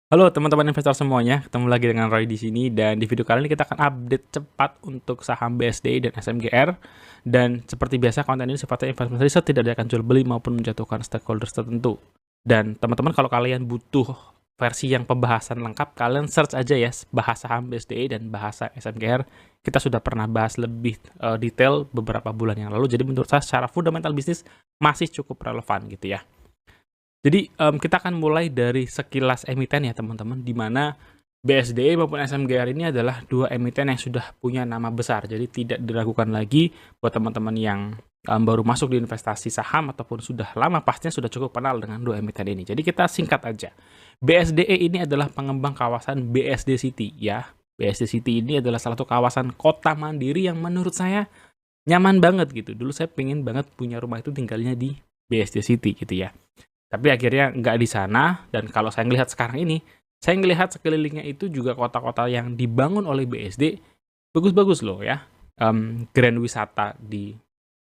Halo teman-teman investor semuanya, ketemu lagi dengan Roy di sini dan di video kali ini kita akan update cepat untuk saham BSDI dan SMGR. Dan seperti biasa konten ini sifatnya investment research, tidak akan jual beli maupun menjatuhkan stakeholders tertentu. Dan teman-teman kalau kalian butuh versi yang pembahasan lengkap, kalian search aja ya bahas saham BSDI dan bahasa SMGR. Kita sudah pernah bahas lebih detail beberapa bulan yang lalu. Jadi menurut saya secara fundamental bisnis masih cukup relevan gitu ya. Jadi kita akan mulai dari sekilas emiten ya teman-teman, di mana BSDI maupun SMGR ini adalah dua emiten yang sudah punya nama besar. Jadi tidak diragukan lagi buat teman-teman yang baru masuk di investasi saham ataupun sudah lama pastinya sudah cukup kenal dengan dua emiten ini. Jadi kita singkat aja. BSDE ini adalah pengembang kawasan BSD City ya. BSD City ini adalah salah satu kawasan kota mandiri yang menurut saya nyaman banget gitu. Dulu saya pengen banget punya rumah itu tinggalnya di BSD City gitu ya. Tapi akhirnya nggak di sana, dan kalau saya ngelihat sekarang ini, saya ngelihat sekelilingnya itu juga kota-kota yang dibangun oleh BSD, bagus-bagus loh ya. Grand Wisata di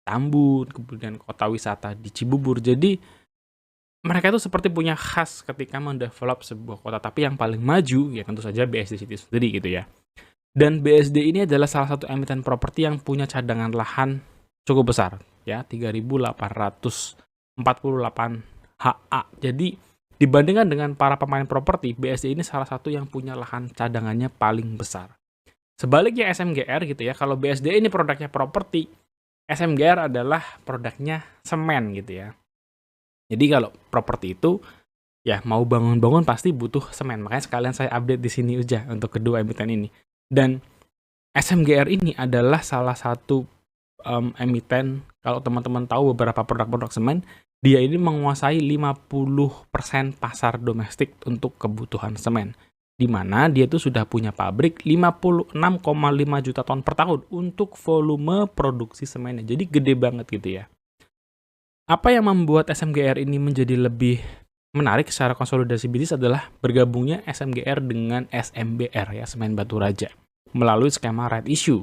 Tambun, kemudian kota wisata di Cibubur. Jadi, mereka itu seperti punya khas ketika mendevelop sebuah kota, tapi yang paling maju, ya tentu saja BSD City sendiri gitu ya. Dan BSD ini adalah salah satu emiten properti yang punya cadangan lahan cukup besar, ya, 3.848 HA. Jadi dibandingkan dengan para pemain properti, BSD ini salah satu yang punya lahan cadangannya paling besar. Sebaliknya SMGR gitu ya, kalau BSD ini produknya properti, SMGR adalah produknya semen gitu ya. Jadi kalau properti itu ya mau bangun-bangun pasti butuh semen. Makanya sekalian saya update di sini aja untuk kedua emiten ini. Dan SMGR ini adalah salah satu emiten, kalau teman-teman tahu beberapa produk-produk semen, dia ini menguasai 50% pasar domestik untuk kebutuhan semen. Di mana dia itu sudah punya pabrik 56,5 juta ton per tahun untuk volume produksi semennya. Jadi gede banget gitu ya. Apa yang membuat SMGR ini menjadi lebih menarik secara konsolidasi bisnis adalah bergabungnya SMGR dengan SMBR ya, Semen Batu Raja, melalui skema right issue.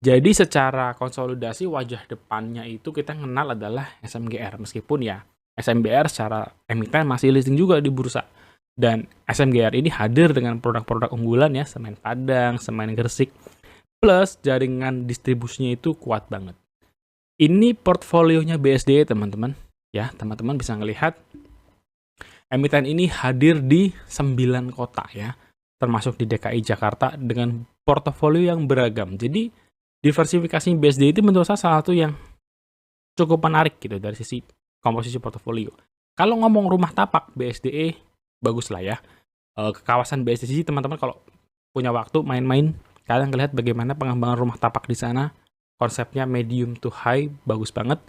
Jadi secara konsolidasi wajah depannya itu kita kenal adalah SMGR, meskipun ya SMBR secara emiten masih listing juga di bursa. Dan SMGR ini hadir dengan produk-produk unggulan ya, semen Padang, semen Gresik, plus jaringan distribusinya itu kuat banget. Ini portfolionya BSD teman-teman. Ya, teman-teman bisa ngelihat emiten ini hadir di 9 kota ya, termasuk di DKI Jakarta dengan portofolio yang beragam. Jadi diversifikasi BSD itu menurut saya salah satu yang cukup menarik gitu dari sisi komposisi portofolio. Kalau ngomong rumah tapak, BSDE bagus lah ya. Ke kawasan BSD teman-teman kalau punya waktu main-main, kalian lihat bagaimana pengembangan rumah tapak di sana. Konsepnya medium to high, bagus banget.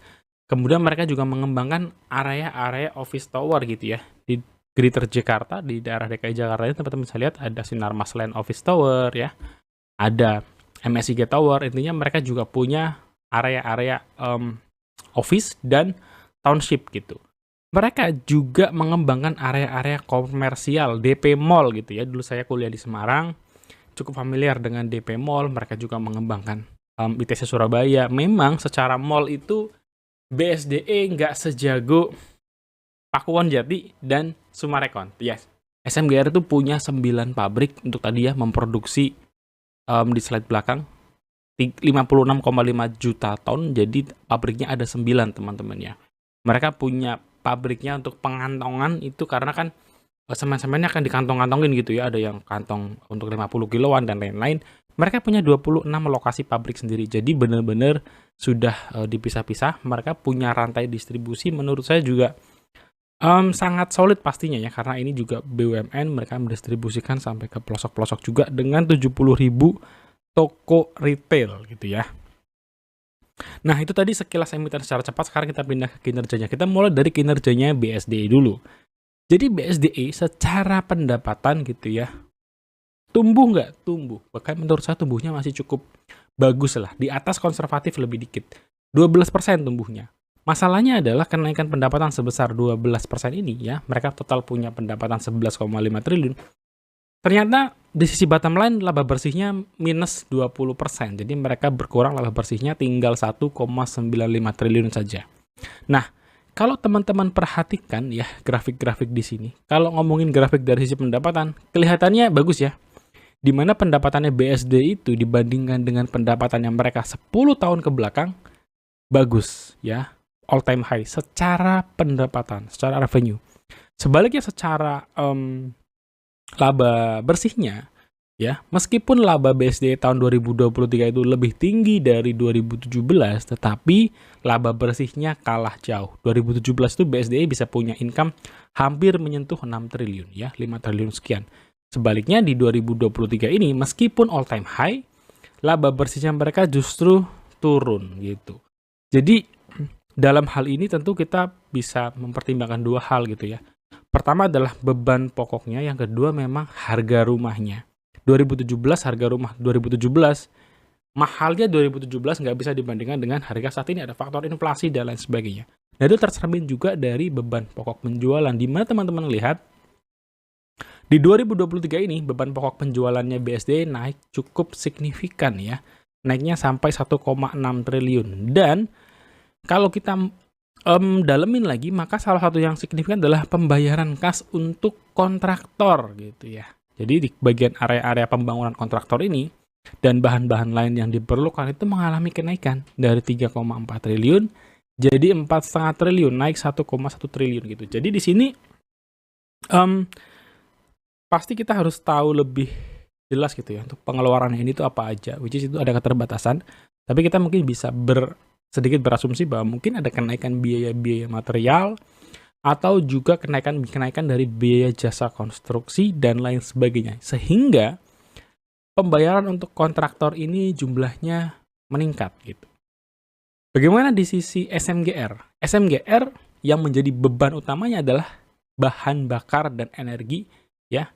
Kemudian mereka juga mengembangkan area-area office tower gitu ya. Di Greater Jakarta, di daerah DKI Jakarta ini teman-teman bisa lihat ada Sinarmas Land Office Tower ya. Ada MSIG Tower, intinya mereka juga punya area-area office dan township gitu. Mereka juga mengembangkan area-area komersial, DP Mall gitu ya. Dulu saya kuliah di Semarang, cukup familiar dengan DP Mall. Mereka juga mengembangkan ITC Surabaya. Memang secara mall itu BSDE nggak sejago Pakuwon Jati dan Sumarekon. Yes. SMGR itu punya 9 pabrik untuk tadi ya memproduksi di slide belakang 56,5 juta ton, jadi pabriknya ada 9 teman-teman ya. Mereka punya pabriknya untuk pengantongan itu karena kan semen-semennya akan dikantong-kantongin gitu ya, ada yang kantong untuk 50 kiloan dan lain-lain. Mereka punya 26 lokasi pabrik sendiri, jadi benar-benar sudah dipisah-pisah. Mereka punya rantai distribusi menurut saya juga sangat solid pastinya ya, karena ini juga BUMN, mereka mendistribusikan sampai ke pelosok-pelosok juga dengan 70.000 toko retail gitu ya. Nah itu tadi sekilas emiten secara cepat, sekarang kita pindah ke kinerjanya. Kita mulai dari kinerjanya BSDE dulu. Jadi BSDE secara pendapatan gitu ya, tumbuh nggak? Tumbuh. Bahkan menurut saya tumbuhnya masih cukup bagus lah, di atas konservatif lebih dikit. 12% tumbuhnya. Masalahnya adalah kenaikan pendapatan sebesar 12% ini ya, mereka total punya pendapatan 11,5 triliun. Ternyata di sisi bottom line laba bersihnya minus 20%. Jadi mereka berkurang laba bersihnya tinggal 1,95 triliun saja. Nah, kalau teman-teman perhatikan ya grafik-grafik di sini, kalau ngomongin grafik dari sisi pendapatan, kelihatannya bagus ya. Di mana pendapatannya BSD itu dibandingkan dengan pendapatannya mereka 10 tahun ke belakang, bagus ya. All time high secara pendapatan, secara revenue. Sebaliknya secara laba bersihnya, ya, meskipun laba BSD tahun 2023 itu lebih tinggi dari 2017, tetapi laba bersihnya kalah jauh. 2017 itu BSD bisa punya income hampir menyentuh 6 triliun ya, 5 triliun sekian. Sebaliknya di 2023 ini meskipun all time high, laba bersihnya mereka justru turun gitu. Jadi dalam hal ini tentu kita bisa mempertimbangkan dua hal gitu ya. Pertama adalah beban pokoknya, yang kedua memang harga rumahnya. 2017 harga rumah 2017 mahalnya 2017 nggak bisa dibandingkan dengan harga saat ini, ada faktor inflasi dan lain sebagainya. Nah itu tercermin juga dari beban pokok penjualan, di mana teman-teman lihat di 2023 ini beban pokok penjualannya BSD naik cukup signifikan ya, naiknya sampai 1,6 triliun. Dan kalau kita dalemin lagi, maka salah satu yang signifikan adalah pembayaran kas untuk kontraktor gitu ya. Jadi di bagian area-area pembangunan kontraktor ini dan bahan-bahan lain yang diperlukan itu mengalami kenaikan dari 3,4 triliun jadi 4,5 triliun, naik 1,1 triliun gitu. Jadi di sini pasti kita harus tahu lebih jelas gitu ya untuk pengeluaran ini tuh apa aja, which is itu ada keterbatasan, tapi kita mungkin bisa sedikit berasumsi bahwa mungkin ada kenaikan biaya-biaya material atau juga kenaikan dari biaya jasa konstruksi dan lain sebagainya, sehingga pembayaran untuk kontraktor ini jumlahnya meningkat gitu. Bagaimana di sisi SMGR? SMGR yang menjadi beban utamanya adalah bahan bakar dan energi ya.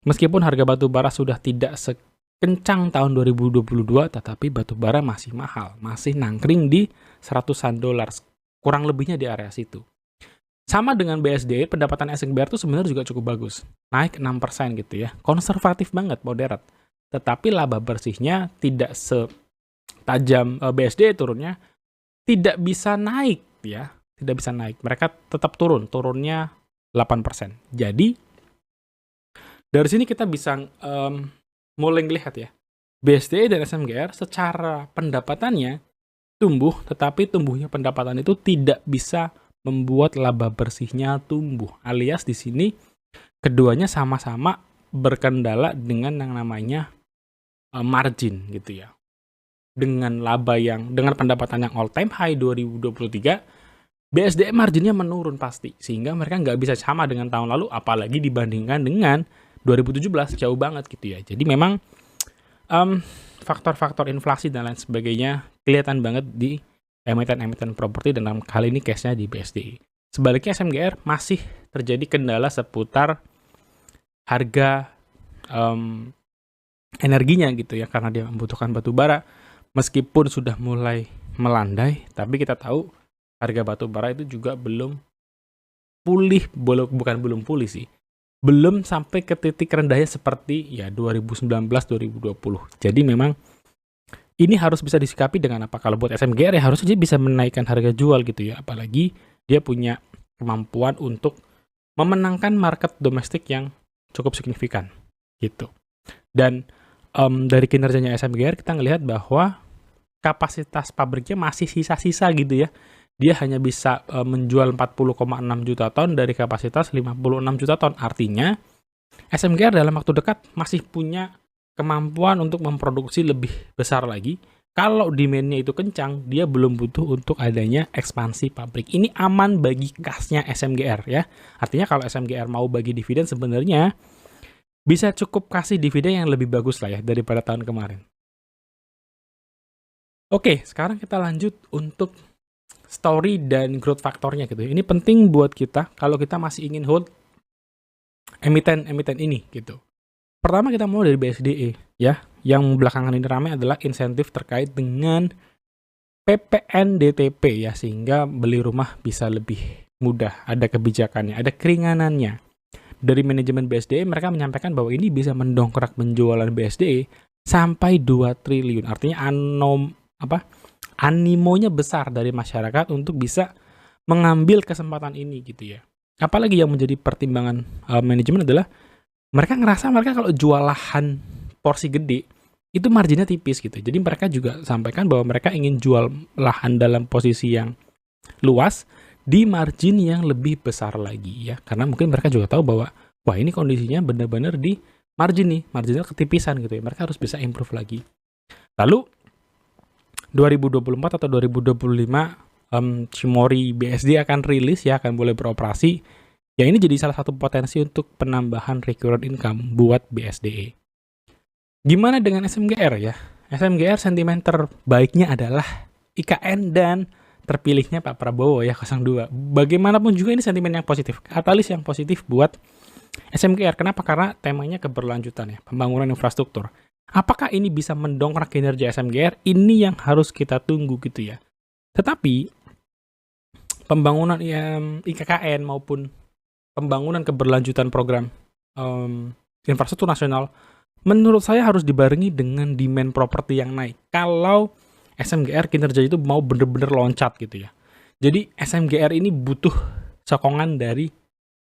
Meskipun harga batu bara sudah tidak sekencang tahun 2022, tetapi batu bara masih mahal, masih nangkring di $100-an, kurang lebihnya di area situ. Sama dengan BSD, pendapatan SMGR itu sebenarnya juga cukup bagus, naik 6% gitu ya, konservatif banget, moderat. Tetapi laba bersihnya tidak setajam BSD turunnya, tidak bisa naik ya, tidak bisa naik. Mereka tetap turunnya 8%. Jadi dari sini kita bisa mulai melihat ya, BSD dan SMGR secara pendapatannya tumbuh, tetapi tumbuhnya pendapatan itu tidak bisa membuat laba bersihnya tumbuh. Alias di sini keduanya sama-sama berkendala dengan yang namanya margin gitu ya. Dengan pendapatan yang all time high 2023, BSD marginnya menurun pasti, sehingga mereka nggak bisa sama dengan tahun lalu, apalagi dibandingkan dengan 2017, jauh banget gitu ya. Jadi memang faktor-faktor inflasi dan lain sebagainya kelihatan banget di emiten-emiten properti, dan dalam kali ini case-nya di BSD. Sebaliknya SMGR masih terjadi kendala seputar harga energinya gitu ya, karena dia membutuhkan batu bara. Meskipun sudah mulai melandai, tapi kita tahu harga batu bara itu juga belum pulih, bukan belum pulih sih, belum sampai ke titik rendahnya seperti ya 2019-2020. Jadi memang ini harus bisa disikapi dengan apa? Kalau buat SMGR ya harus aja bisa menaikkan harga jual gitu ya, apalagi dia punya kemampuan untuk memenangkan market domestik yang cukup signifikan gitu. Dan dari kinerjanya SMGR kita ngelihat bahwa kapasitas pabriknya masih sisa-sisa gitu ya. Dia hanya bisa menjual 40,6 juta ton dari kapasitas 56 juta ton. Artinya SMGR dalam waktu dekat masih punya kemampuan untuk memproduksi lebih besar lagi. Kalau demand-nya itu kencang, dia belum butuh untuk adanya ekspansi pabrik. Ini aman bagi kasnya SMGR ya. Artinya kalau SMGR mau bagi dividen sebenarnya bisa cukup kasih dividen yang lebih bagus lah ya daripada tahun kemarin. Oke, sekarang kita lanjut untuk story dan growth faktornya gitu. Ini penting buat kita kalau kita masih ingin hold emiten ini gitu. Pertama kita mulai dari BSDE ya. Yang belakangan ini ramai adalah insentif terkait dengan PPN DTP ya, sehingga beli rumah bisa lebih mudah, ada kebijakannya, ada keringanannya. Dari manajemen BSDE mereka menyampaikan bahwa ini bisa mendongkrak penjualan BSDE sampai 2 triliun. Artinya animonya besar dari masyarakat untuk bisa mengambil kesempatan ini gitu ya. Apalagi yang menjadi pertimbangan manajemen adalah mereka ngerasa mereka kalau jual lahan porsi gede itu marginnya tipis gitu. Jadi mereka juga sampaikan bahwa mereka ingin jual lahan dalam posisi yang luas di margin yang lebih besar lagi ya. Karena mungkin mereka juga tahu bahwa wah ini kondisinya benar-benar di margin nih, marginnya ketipisan gitu ya. Mereka harus bisa improve lagi. Lalu 2024 atau 2025 Cimory BSD akan rilis ya, akan boleh beroperasi. Ya ini jadi salah satu potensi untuk penambahan recurrent income buat BSDE. Gimana dengan SMGR ya? SMGR sentimen terbaiknya adalah IKN dan terpilihnya Pak Prabowo ya 02. Bagaimanapun juga ini sentimen yang positif, katalis yang positif buat SMGR. Kenapa? Karena temanya keberlanjutan ya, pembangunan infrastruktur. Apakah ini bisa mendongkrak kinerja SMGR? Ini yang harus kita tunggu gitu ya. Tetapi pembangunan IKKN maupun pembangunan keberlanjutan program infrastruktur nasional menurut saya harus dibarengi dengan demand properti yang naik. Kalau SMGR kinerja itu mau bener-bener loncat gitu ya. Jadi SMGR ini butuh sokongan dari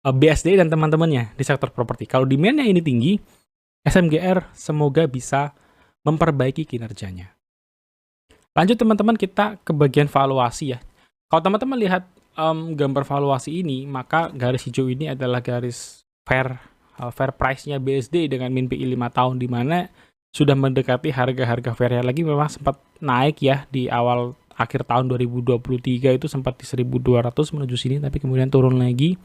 BSD dan teman-temannya di sektor properti. Kalau demand-nya ini tinggi, SMGR semoga bisa memperbaiki kinerjanya. Lanjut teman-teman, kita ke bagian valuasi ya. Kalau teman-teman lihat gambar valuasi ini, maka garis hijau ini adalah garis fair price-nya BSD dengan min PI 5 tahun, di mana sudah mendekati harga-harga fairnya lagi. Memang sempat naik ya di awal akhir tahun 2023 itu sempat di 1.200 menuju sini, tapi kemudian turun lagi.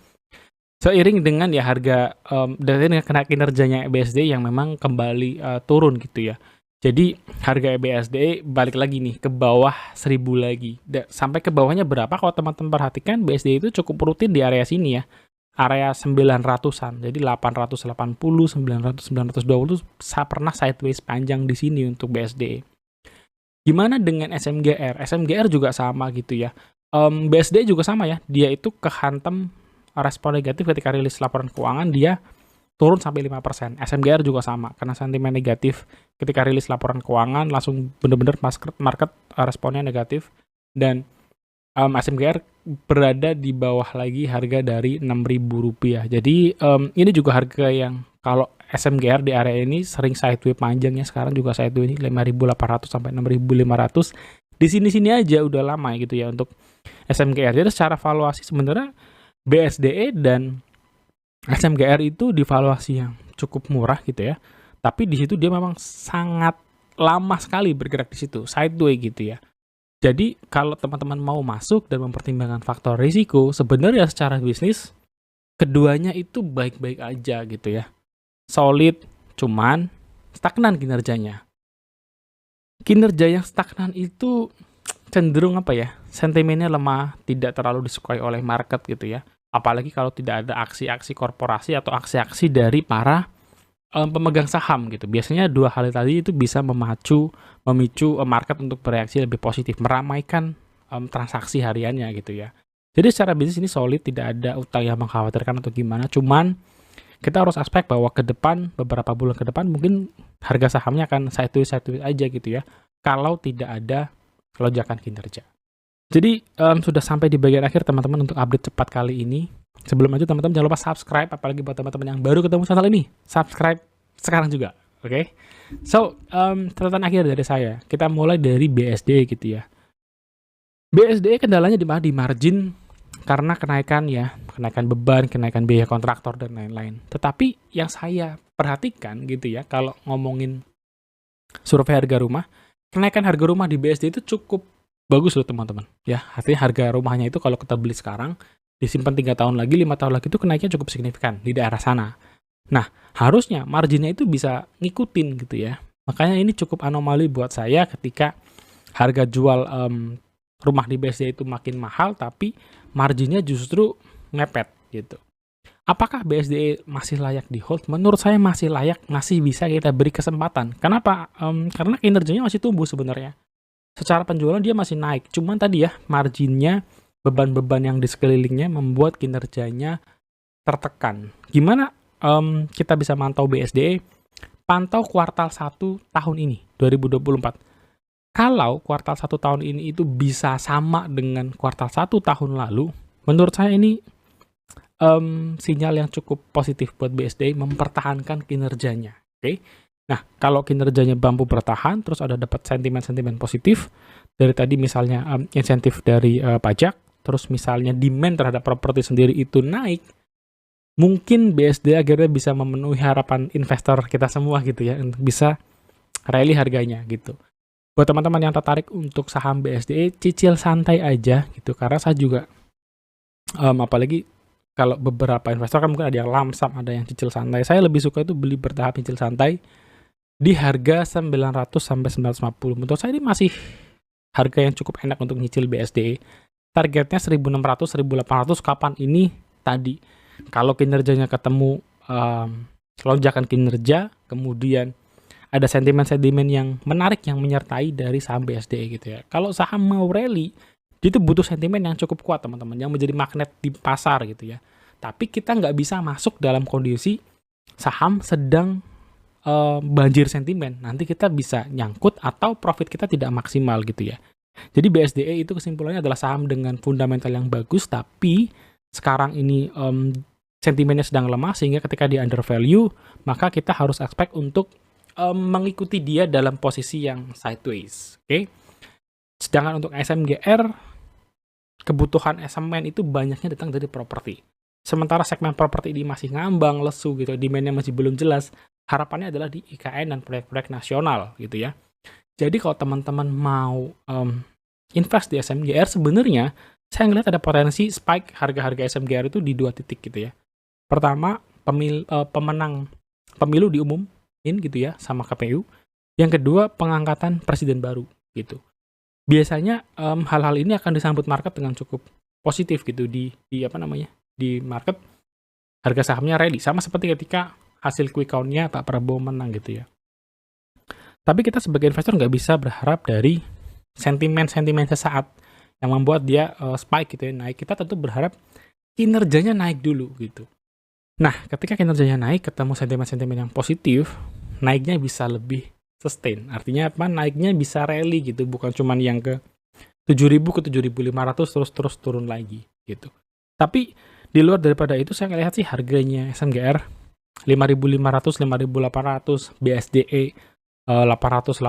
Seiring dengan ya harga dengan kinerjanya BSD yang memang kembali turun gitu ya. Jadi harga BSD balik lagi nih ke bawah 1.000 lagi. Sampai ke bawahnya berapa kalau teman-teman perhatikan, BSD itu cukup rutin di area sini ya. Area 900-an. Jadi 880, 900, 920 pernah sideways panjang di sini untuk BSD. Gimana dengan SMGR? SMGR juga sama gitu ya. BSD juga sama ya. Dia itu kehantam respon negatif ketika rilis laporan keuangan, dia turun sampai 5%. SMGR juga sama, karena sentimen negatif ketika rilis laporan keuangan, langsung bener-bener market responnya negatif. Dan SMGR berada di bawah lagi harga dari Rp6.000. Jadi ini juga harga yang kalau SMGR di area ini sering sideways panjangnya, sekarang juga sideways ini 5.800 sampai 6.500. Di sini-sini aja udah lama gitu ya untuk SMGR. Jadi secara valuasi sebenarnya BSDE dan SMGR itu di valuasi yang cukup murah gitu ya. Tapi di situ dia memang sangat lama sekali bergerak di situ, sideways gitu ya. Jadi kalau teman-teman mau masuk dan mempertimbangkan faktor risiko, sebenarnya secara bisnis keduanya itu baik-baik aja gitu ya. Solid, cuman stagnan kinerjanya. Kinerja yang stagnan itu cenderung apa ya? Sentimennya lemah, tidak terlalu disukai oleh market gitu ya. Apalagi kalau tidak ada aksi-aksi korporasi atau aksi-aksi dari para pemegang saham gitu. Biasanya dua hal tadi itu bisa memicu market untuk bereaksi lebih positif, meramaikan transaksi hariannya gitu ya. Jadi secara bisnis ini solid, tidak ada utang yang mengkhawatirkan atau gimana. Cuman kita harus aspek bahwa ke depan, beberapa bulan ke depan mungkin harga sahamnya akan sideways aja gitu ya. Kalau tidak ada lonjakan kinerja. Jadi sudah sampai di bagian akhir teman-teman untuk update cepat kali ini. Sebelum itu teman-teman jangan lupa subscribe, apalagi buat teman-teman yang baru ketemu channel ini. Subscribe sekarang juga, oke? Okay? So, catatan akhir dari saya. Kita mulai dari BSD gitu ya. BSD kendalanya di mana? Di margin, karena kenaikan beban, kenaikan biaya kontraktor dan lain-lain. Tetapi yang saya perhatikan gitu ya, kalau ngomongin survei harga rumah, kenaikan harga rumah di BSD itu cukup bagus loh teman-teman. Ya, artinya harga rumahnya itu kalau kita beli sekarang, disimpan 3 tahun lagi, 5 tahun lagi itu kenaikannya cukup signifikan di daerah sana. Nah, harusnya marginnya itu bisa ngikutin gitu ya. Makanya ini cukup anomali buat saya ketika harga jual rumah di BSD itu makin mahal, tapi marginnya justru ngepet gitu. Apakah BSD masih layak di hold? Menurut saya masih layak, masih bisa kita beri kesempatan. Kenapa? Karena kinerjanya masih tumbuh sebenarnya. Secara penjualan dia masih naik, cuman tadi ya marginnya, beban-beban yang di sekelilingnya membuat kinerjanya tertekan. Gimana kita bisa mantau BSDE? Pantau kuartal 1 tahun ini, 2024. Kalau kuartal 1 tahun ini itu bisa sama dengan kuartal 1 tahun lalu, Menurut saya ini sinyal yang cukup positif buat BSD mempertahankan kinerjanya. Oke. Nah, kalau kinerjanya mampu bertahan, terus ada dapat sentimen-sentimen positif dari tadi misalnya insentif dari pajak, terus misalnya demand terhadap properti sendiri itu naik, mungkin BSD akhirnya bisa memenuhi harapan investor kita semua gitu ya, untuk bisa rally harganya gitu. Buat teman-teman yang tertarik untuk saham BSD, cicil santai aja gitu, karena saya juga apalagi kalau beberapa investor kan mungkin ada yang lamsam, ada yang cicil santai. Saya lebih suka itu beli bertahap cicil santai di harga 900 sampai 950. Menurut saya ini masih harga yang cukup enak untuk nyicil BSD. Targetnya 1600, 1800 kapan ini tadi. Kalau kinerjanya ketemu lonjakan kinerja, kemudian ada sentimen-sentimen yang menarik yang menyertai dari saham BSD gitu ya. Kalau saham mau rally, itu butuh sentimen yang cukup kuat teman-teman, yang menjadi magnet di pasar gitu ya. Tapi kita nggak bisa masuk dalam kondisi saham sedang banjir sentimen. Nanti kita bisa nyangkut atau profit kita tidak maksimal gitu ya. Jadi BSDE itu kesimpulannya adalah saham dengan fundamental yang bagus, tapi sekarang ini sentimennya sedang lemah, sehingga ketika di undervalue, maka kita harus expect untuk mengikuti dia dalam posisi yang sideways. Oke. Sedangkan untuk SMGR, kebutuhan semen itu banyaknya datang dari properti. Sementara segmen properti ini masih ngambang, lesu gitu, demand-nya masih belum jelas. Harapannya adalah di IKN dan proyek-proyek nasional gitu ya. Jadi kalau teman-teman mau invest di SMGR, sebenarnya saya ngelihat ada potensi spike harga-harga SMGR itu di 2 titik gitu ya. Pertama, pemenang pemilu diumumin gitu ya sama KPU. Yang kedua, pengangkatan presiden baru gitu. Biasanya hal-hal ini akan disambut market dengan cukup positif gitu di market. Harga sahamnya rally, sama seperti ketika hasil quick count-nya Pak Prabowo menang gitu ya. Tapi kita sebagai investor nggak bisa berharap dari sentimen-sentimen sesaat yang membuat dia spike gitu ya, naik. Kita tentu berharap kinerjanya naik dulu gitu. Nah, ketika kinerjanya naik, ketemu sentimen-sentimen yang positif, naiknya bisa lebih sustain. Artinya apa? Naiknya bisa rally gitu, bukan cuman yang ke 7.000 ke 7.500 terus turun lagi gitu. Tapi di luar daripada itu, saya ngelihat sih harganya SMGR 5.500, 5.800, BSDE 880,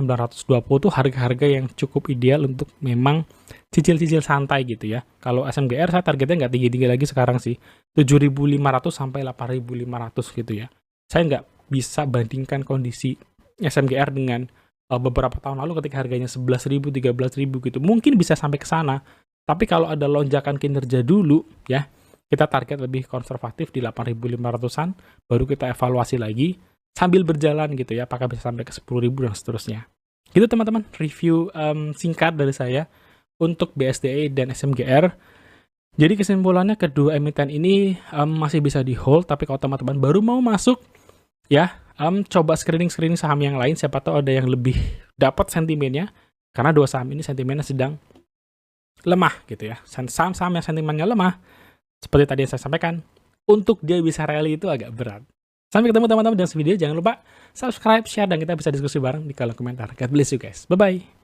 920 tuh harga-harga yang cukup ideal untuk memang cicil-cicil santai gitu ya. Kalau SMGR saya targetnya nggak tinggi-tinggi lagi sekarang sih, 7.500 sampai 8.500 gitu ya. Saya nggak bisa bandingkan kondisi SMGR dengan beberapa tahun lalu ketika harganya 11.000, 13.000 gitu. Mungkin bisa sampai ke sana, tapi kalau ada lonjakan kinerja dulu ya, kita target lebih konservatif di 8.500-an, baru kita evaluasi lagi sambil berjalan gitu ya, apakah bisa sampai ke 10.000 dan seterusnya. Gitu teman-teman, review singkat dari saya untuk BSDE dan SMGR. Jadi kesimpulannya kedua emiten ini masih bisa di hold, tapi kalau teman-teman baru mau masuk ya, coba screening saham yang lain, siapa tahu ada yang lebih dapat sentimennya, karena dua saham ini sentimennya sedang lemah gitu ya. Saham-saham yang sentimennya lemah, seperti tadi yang saya sampaikan, untuk dia bisa rally itu agak berat. Sampai ketemu teman-teman dalam video. Jangan lupa subscribe, share, dan kita bisa diskusi bareng di kolom komentar. God bless you guys. Bye-bye.